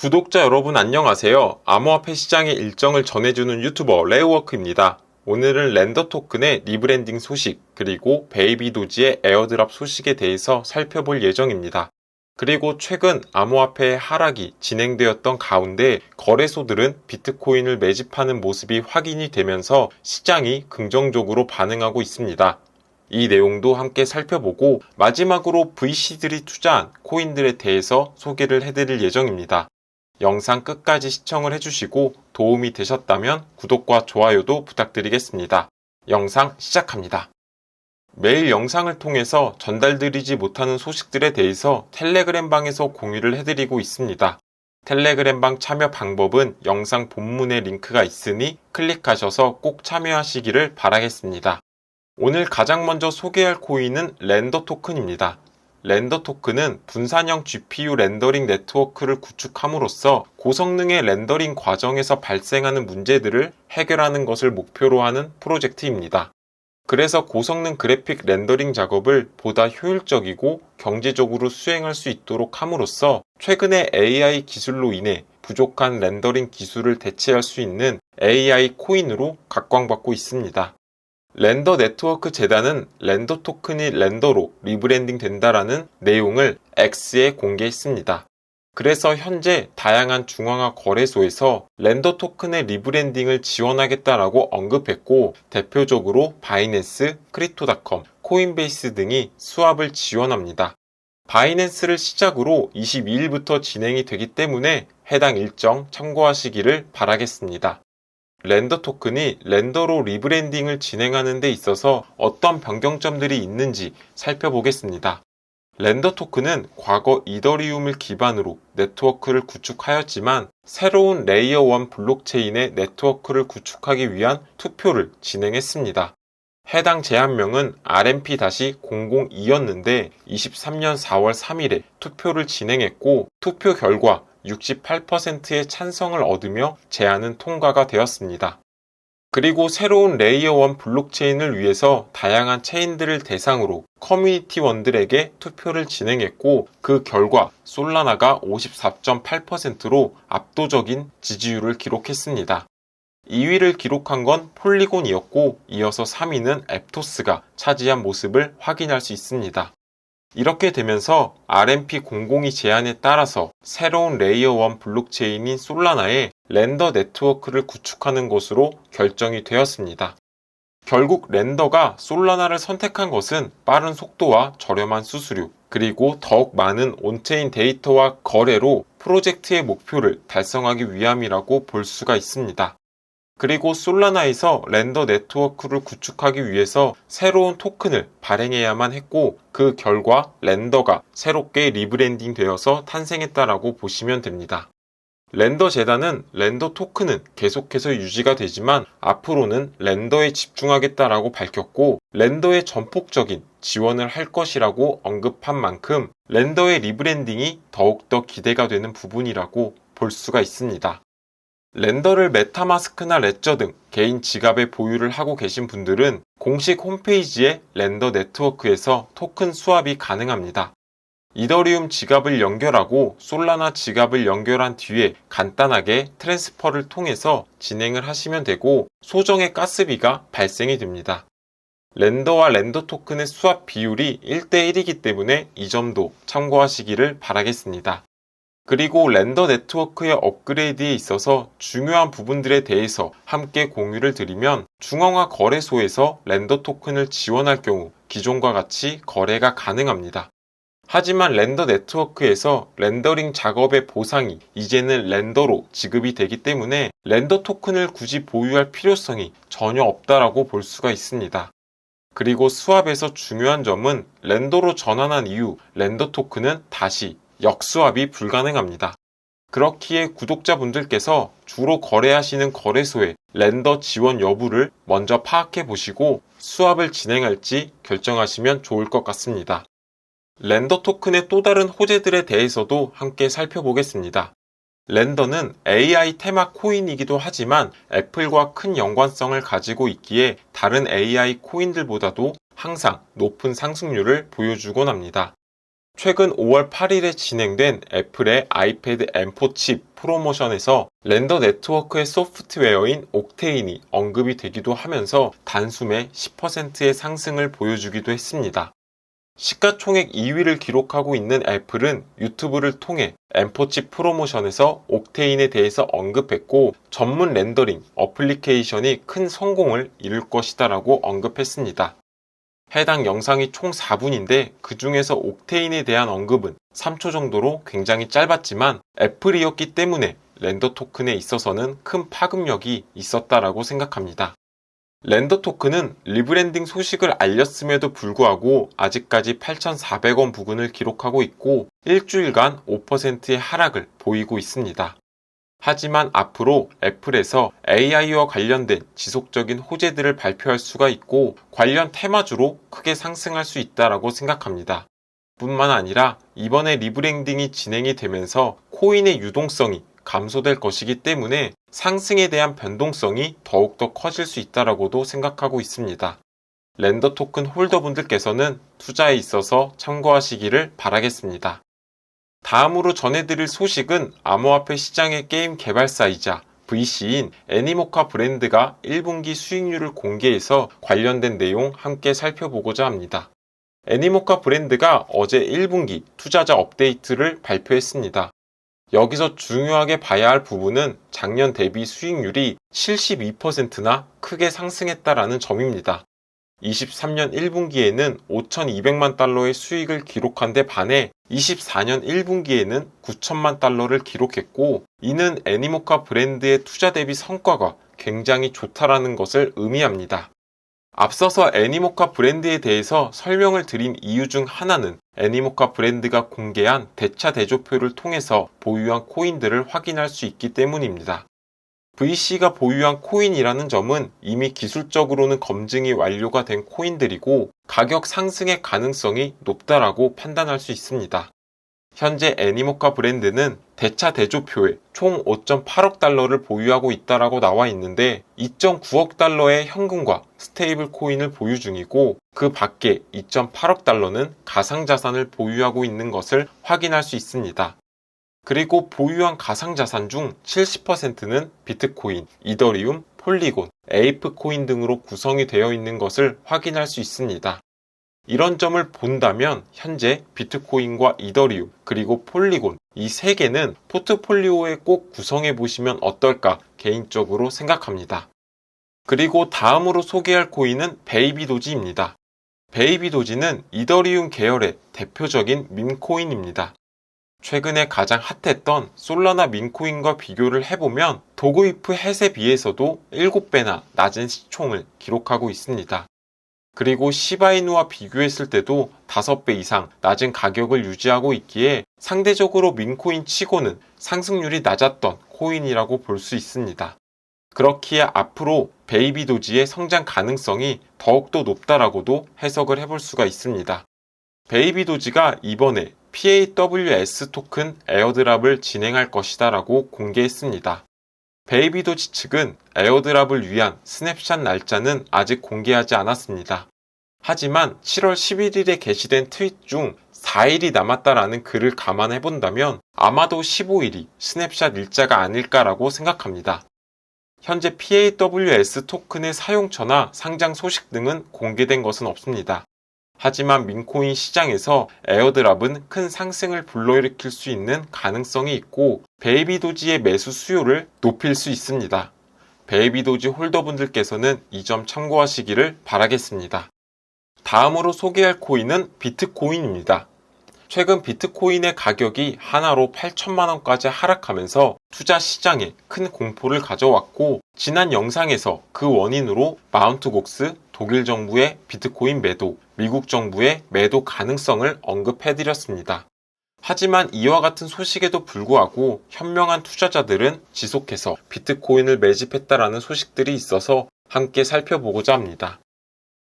구독자 여러분 안녕하세요. 암호화폐 시장의 일정을 전해주는 유튜버 레오워크입니다. 오늘은 렌더 토큰의 리브랜딩 소식, 그리고 베이비 도지의 에어드랍 소식에 대해서 살펴볼 예정입니다. 그리고 최근 암호화폐의 하락이 진행되었던 가운데 거래소들은 비트코인을 매집하는 모습이 확인이 되면서 시장이 긍정적으로 반응하고 있습니다. 이 내용도 함께 살펴보고 마지막으로 VC들이 투자한 코인들에 대해서 소개를 해드릴 예정입니다. 영상 끝까지 시청을 해주시고 도움이 되셨다면 구독과 좋아요도 부탁드리겠습니다. 영상 시작합니다. 매일 영상을 통해서 전달드리지 못하는 소식들에 대해서 텔레그램방에서 공유를 해드리고 있습니다. 텔레그램방 참여 방법은 영상 본문에 링크가 있으니 클릭하셔서 꼭 참여하시기를 바라겠습니다. 오늘 가장 먼저 소개할 코인은 렌더 토큰입니다. 렌더 토큰은 분산형 GPU 렌더링 네트워크를 구축함으로써 고성능의 렌더링 과정에서 발생하는 문제들을 해결하는 것을 목표로 하는 프로젝트입니다. 그래서 고성능 그래픽 렌더링 작업을 보다 효율적이고 경제적으로 수행할 수 있도록 함으로써 최근의 AI 기술로 인해 부족한 렌더링 기술을 대체할 수 있는 AI 코인으로 각광받고 있습니다. 렌더 네트워크 재단은 렌더 토큰이 렌더로 리브랜딩 된다라는 내용을 X에 공개했습니다. 그래서 현재 다양한 중앙화 거래소에서 렌더 토큰의 리브랜딩을 지원하겠다라고 언급했고, 대표적으로 바이낸스, 크립토닷컴, 코인베이스 등이 수합을 지원합니다. 바이낸스를 시작으로 22일부터 진행이 되기 때문에 해당 일정 참고하시기를 바라겠습니다. 렌더 토큰이 렌더로 리브랜딩을 진행하는 데 있어서 어떤 변경점들이 있는지 살펴보겠습니다. 렌더 토큰은 과거 이더리움을 기반으로 네트워크를 구축하였지만 새로운 레이어 1 블록체인의 네트워크를 구축하기 위한 투표를 진행했습니다. 해당 제안명은 RMP-002였는데 23년 4월 3일에 투표를 진행했고, 투표 결과 68%의 찬성을 얻으며 제안은 통과가 되었습니다. 그리고 새로운 레이어 1 블록체인을 위해서 다양한 체인들을 대상으로 커뮤니티원들에게 투표를 진행했고, 그 결과 솔라나가 54.8%로 압도적인 지지율을 기록했습니다. 2위를 기록한 건 폴리곤이었고, 이어서 3위는 앱토스가 차지한 모습을 확인할 수 있습니다. 이렇게 되면서 RMP002 제안에 따라서 새로운 레이어 1 블록체인인 솔라나에 렌더 네트워크를 구축하는 것으로 결정이 되었습니다. 결국 렌더가 솔라나를 선택한 것은 빠른 속도와 저렴한 수수료, 그리고 더욱 많은 온체인 데이터와 거래로 프로젝트의 목표를 달성하기 위함이라고 볼 수가 있습니다. 그리고 솔라나에서 렌더 네트워크를 구축하기 위해서 새로운 토큰을 발행해야만 했고, 그 결과 렌더가 새롭게 리브랜딩 되어서 탄생했다라고 보시면 됩니다. 렌더 재단은 렌더 토큰은 계속해서 유지가 되지만 앞으로는 렌더에 집중하겠다라고 밝혔고, 렌더의 전폭적인 지원을 할 것이라고 언급한 만큼 렌더의 리브랜딩이 더욱더 기대가 되는 부분이라고 볼 수가 있습니다. 렌더를 메타마스크나 레저 등 개인 지갑에 보유를 하고 계신 분들은 공식 홈페이지의 렌더 네트워크에서 토큰 수합이 가능합니다. 이더리움 지갑을 연결하고 솔라나 지갑을 연결한 뒤에 간단하게 트랜스퍼를 통해서 진행을 하시면 되고, 소정의 가스비가 발생이 됩니다. 렌더와 렌더 토큰의 수합 비율이 1대1이기 때문에 이 점도 참고하시기를 바라겠습니다. 그리고 렌더 네트워크의 업그레이드에 있어서 중요한 부분들에 대해서 함께 공유를 드리면, 중앙화 거래소에서 렌더 토큰을 지원할 경우 기존과 같이 거래가 가능합니다. 하지만 렌더 네트워크에서 렌더링 작업의 보상이 이제는 렌더로 지급이 되기 때문에 렌더 토큰을 굳이 보유할 필요성이 전혀 없다라고 볼 수가 있습니다. 그리고 수합에서 중요한 점은 렌더로 전환한 이후 렌더 토큰은 다시 역수합이 불가능합니다. 그렇기에 구독자분들께서 주로 거래하시는 거래소의 렌더 지원 여부를 먼저 파악해 보시고 수합을 진행할지 결정하시면 좋을 것 같습니다. 렌더 토큰의 또 다른 호재들에 대해서도 함께 살펴보겠습니다. 렌더는 AI 테마 코인이기도 하지만 애플과 큰 연관성을 가지고 있기에 다른 AI 코인들보다도 항상 높은 상승률을 보여주곤 합니다. 최근 5월 8일에 진행된 애플의 아이패드 M4 칩 프로모션에서 렌더 네트워크의 소프트웨어인 옥테인이 언급이 되기도 하면서 단숨에 10%의 상승을 보여주기도 했습니다. 시가총액 2위를 기록하고 있는 애플은 유튜브를 통해 M4 칩 프로모션에서 옥테인에 대해서 언급했고 전문 렌더링 어플리케이션이 큰 성공을 이룰 것이다라고 언급했습니다. 해당 영상이 총 4분인데 그 중에서 옥테인에 대한 언급은 3초 정도로 굉장히 짧았지만 애플이었기 때문에 렌더 토큰에 있어서는 큰 파급력이 있었다라고 생각합니다. 렌더 토큰은 리브랜딩 소식을 알렸음에도 불구하고 아직까지 8,400원 부근을 기록하고 있고 일주일간 5%의 하락을 보이고 있습니다. 하지만 앞으로 애플에서 AI와 관련된 지속적인 호재들을 발표할 수가 있고 관련 테마주로 크게 상승할 수 있다라고 생각합니다. 뿐만 아니라 이번에 리브랜딩이 진행이 되면서 코인의 유동성이 감소될 것이기 때문에 상승에 대한 변동성이 더욱더 커질 수 있다라고도 생각하고 있습니다. 렌더 토큰 홀더분들께서는 투자에 있어서 참고하시기를 바라겠습니다. 다음으로 전해드릴 소식은 암호화폐 시장의 게임 개발사이자 VC인 애니모카 브랜드가 1분기 수익률을 공개해서 관련된 내용 함께 살펴보고자 합니다. 애니모카 브랜드가 어제 1분기 투자자 업데이트를 발표했습니다. 여기서 중요하게 봐야 할 부분은 작년 대비 수익률이 72%나 크게 상승했다라는 점입니다. 23년 1분기에는 5,200만 달러의 수익을 기록한 데 반해 24년 1분기에는 9천만 달러를 기록했고 이는 애니모카 브랜드의 투자 대비 성과가 굉장히 좋다라는 것을 의미합니다. 앞서서 애니모카 브랜드에 대해서 설명을 드린 이유 중 하나는 애니모카 브랜드가 공개한 대차 대조표를 통해서 보유한 코인들을 확인할 수 있기 때문입니다. VC가 보유한 코인이라는 점은 이미 기술적으로는 검증이 완료가 된 코인들이고 가격 상승의 가능성이 높다라고 판단할 수 있습니다. 현재 애니모카 브랜드는 대차 대조표에 총 5.8억 달러를 보유하고 있다라고 나와 있는데 2.9억 달러의 현금과 스테이블 코인을 보유 중이고 그 밖에 2.8억 달러는 가상자산을 보유하고 있는 것을 확인할 수 있습니다. 그리고 보유한 가상자산 중 70%는 비트코인, 이더리움, 폴리곤, 에이프코인 등으로 구성이 되어 있는 것을 확인할 수 있습니다. 이런 점을 본다면 현재 비트코인과 이더리움 그리고 폴리곤 이 세 개는 포트폴리오에 꼭 구성해 보시면 어떨까 개인적으로 생각합니다. 그리고 다음으로 소개할 코인은 베이비도지입니다. 베이비도지는 이더리움 계열의 대표적인 밈코인입니다. 최근에 가장 핫했던 솔라나 밈코인과 비교를 해보면 도그이프 햇에 비해서도 7배나 낮은 시총을 기록하고 있습니다. 그리고 시바이누와 비교했을 때도 5배 이상 낮은 가격을 유지하고 있기에 상대적으로 밈코인 치고는 상승률이 낮았던 코인이라고 볼 수 있습니다. 그렇기에 앞으로 베이비도지의 성장 가능성이 더욱더 높다라고도 해석을 해볼 수가 있습니다. 베이비도지가 이번에 PAWS 토큰 에어드랍을 진행할 것이다 라고 공개했습니다. 베이비도지 측은 에어드랍을 위한 스냅샷 날짜는 아직 공개하지 않았습니다. 하지만 7월 11일에 게시된 트윗 중 4일이 남았다라는 글을 감안해 본다면 아마도 15일이 스냅샷 일자가 아닐까라고 생각합니다. 현재 PAWS 토큰의 사용처나 상장 소식 등은 공개된 것은 없습니다. 하지만 밈코인 시장에서 에어드랍은 큰 상승을 불러일으킬 수 있는 가능성이 있고 베이비도지의 매수 수요를 높일 수 있습니다. 베이비도지 홀더분들께서는 이 점 참고하시기를 바라겠습니다. 다음으로 소개할 코인은 비트코인입니다. 최근 비트코인의 가격이 하나로 8천만 원까지 하락하면서 투자 시장에 큰 공포를 가져왔고 지난 영상에서 그 원인으로 마운트곡스, 독일 정부의 비트코인 매도, 미국 정부의 매도 가능성을 언급해드렸습니다. 하지만 이와 같은 소식에도 불구하고 현명한 투자자들은 지속해서 비트코인을 매집했다라는 소식들이 있어서 함께 살펴보고자 합니다.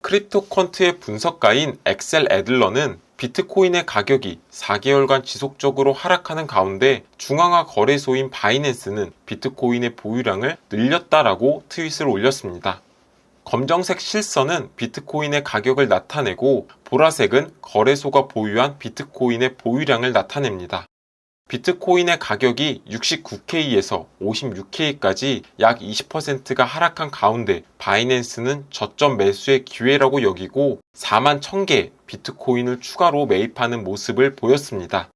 크립토컨트의 분석가인 엑셀 애들러는 비트코인의 가격이 4개월간 지속적으로 하락하는 가운데 중앙화 거래소인 바이낸스는 비트코인의 보유량을 늘렸다라고 트윗을 올렸습니다. 검정색 실선은 비트코인의 가격을 나타내고 보라색은 거래소가 보유한 비트코인의 보유량을 나타냅니다. 비트코인의 가격이 69K에서 56K까지 약 20%가 하락한 가운데 바이낸스는 저점 매수의 기회라고 여기고 4만 1000개의 비트코인을 추가로 매입하는 모습을 보였습니다.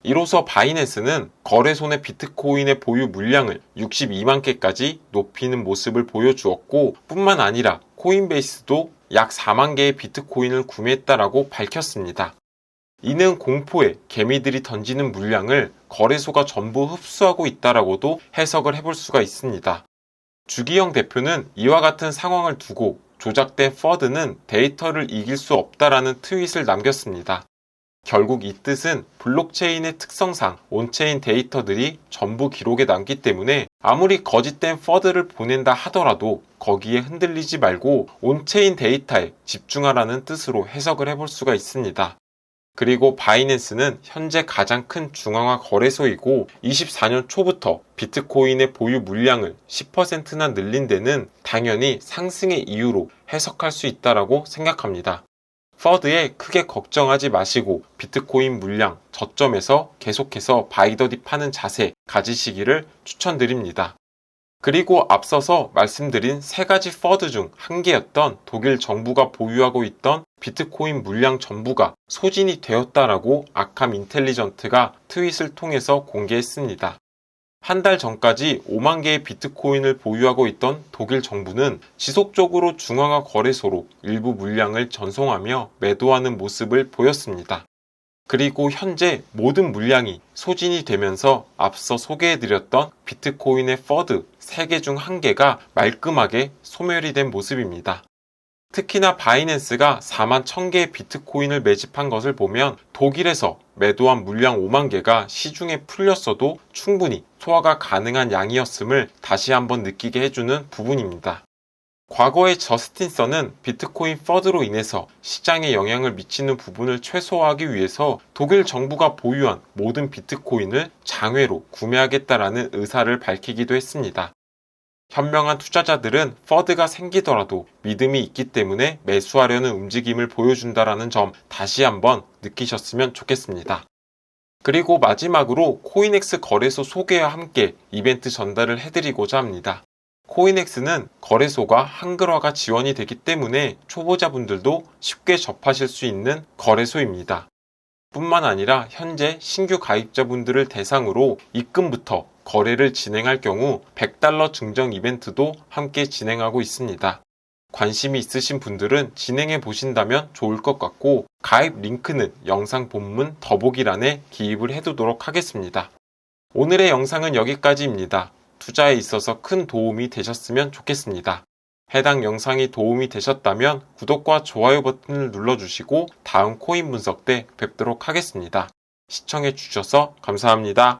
이로써 바이낸스는 거래소 내 비트코인의 보유 물량을 62만 개까지 높이는 모습을 보여주었고 뿐만 아니라 코인베이스도 약 4만 개의 비트코인을 구매했다라고 밝혔습니다. 이는 공포에 개미들이 던지는 물량을 거래소가 전부 흡수하고 있다라고도 해석을 해볼 수가 있습니다. 주기영 대표는 이와 같은 상황을 두고 조작된 퍼드는 데이터를 이길 수 없다라는 트윗을 남겼습니다. 결국 이 뜻은 블록체인의 특성상 온체인 데이터들이 전부 기록에 남기 때문에 아무리 거짓된 퍼드를 보낸다 하더라도 거기에 흔들리지 말고 온체인 데이터에 집중하라는 뜻으로 해석을 해볼 수가 있습니다. 그리고 바이낸스는 현재 가장 큰 중앙화 거래소이고 24년 초부터 비트코인의 보유 물량을 10%나 늘린 데는 당연히 상승의 이유로 해석할 수 있다라고 생각합니다. 퍼드에 크게 걱정하지 마시고 비트코인 물량 저점에서 계속해서 바이더디 파는 자세 가지시기를 추천드립니다. 그리고 앞서서 말씀드린 세 가지 퍼드 중 한 개였던 독일 정부가 보유하고 있던 비트코인 물량 전부가 소진이 되었다라고 아캄 인텔리전트가 트윗을 통해서 공개했습니다. 한 달 전까지 5만 개의 비트코인을 보유하고 있던 독일 정부는 지속적으로 중앙화 거래소로 일부 물량을 전송하며 매도하는 모습을 보였습니다. 그리고 현재 모든 물량이 소진이 되면서 앞서 소개해드렸던 비트코인의 퍼드 3개 중 1개가 말끔하게 소멸이 된 모습입니다. 특히나 바이낸스가 4만 1000개의 비트코인을 매집한 것을 보면 독일에서 매도한 물량 5만 개가 시중에 풀렸어도 충분히 소화가 가능한 양이었음을 다시 한번 느끼게 해주는 부분입니다. 과거의 저스틴선은 비트코인 퍼드로 인해서 시장에 영향을 미치는 부분을 최소화하기 위해서 독일 정부가 보유한 모든 비트코인을 장외로 구매하겠다라는 의사를 밝히기도 했습니다. 현명한 투자자들은 퍼드가 생기더라도 믿음이 있기 때문에 매수하려는 움직임을 보여준다라는 점 다시 한번 느끼셨으면 좋겠습니다. 그리고 마지막으로 코인엑스 거래소 소개와 함께 이벤트 전달을 해드리고자 합니다. 코인엑스는 거래소가 한글화가 지원이 되기 때문에 초보자분들도 쉽게 접하실 수 있는 거래소입니다. 뿐만 아니라 현재 신규 가입자분들을 대상으로 입금부터 거래를 진행할 경우 $100 증정 이벤트도 함께 진행하고 있습니다. 관심이 있으신 분들은 진행해 보신다면 좋을 것 같고 가입 링크는 영상 본문 더보기란에 기입을 해두도록 하겠습니다. 오늘의 영상은 여기까지입니다. 투자에 있어서 큰 도움이 되셨으면 좋겠습니다. 해당 영상이 도움이 되셨다면 구독과 좋아요 버튼을 눌러주시고 다음 코인 분석 때 뵙도록 하겠습니다. 시청해 주셔서 감사합니다.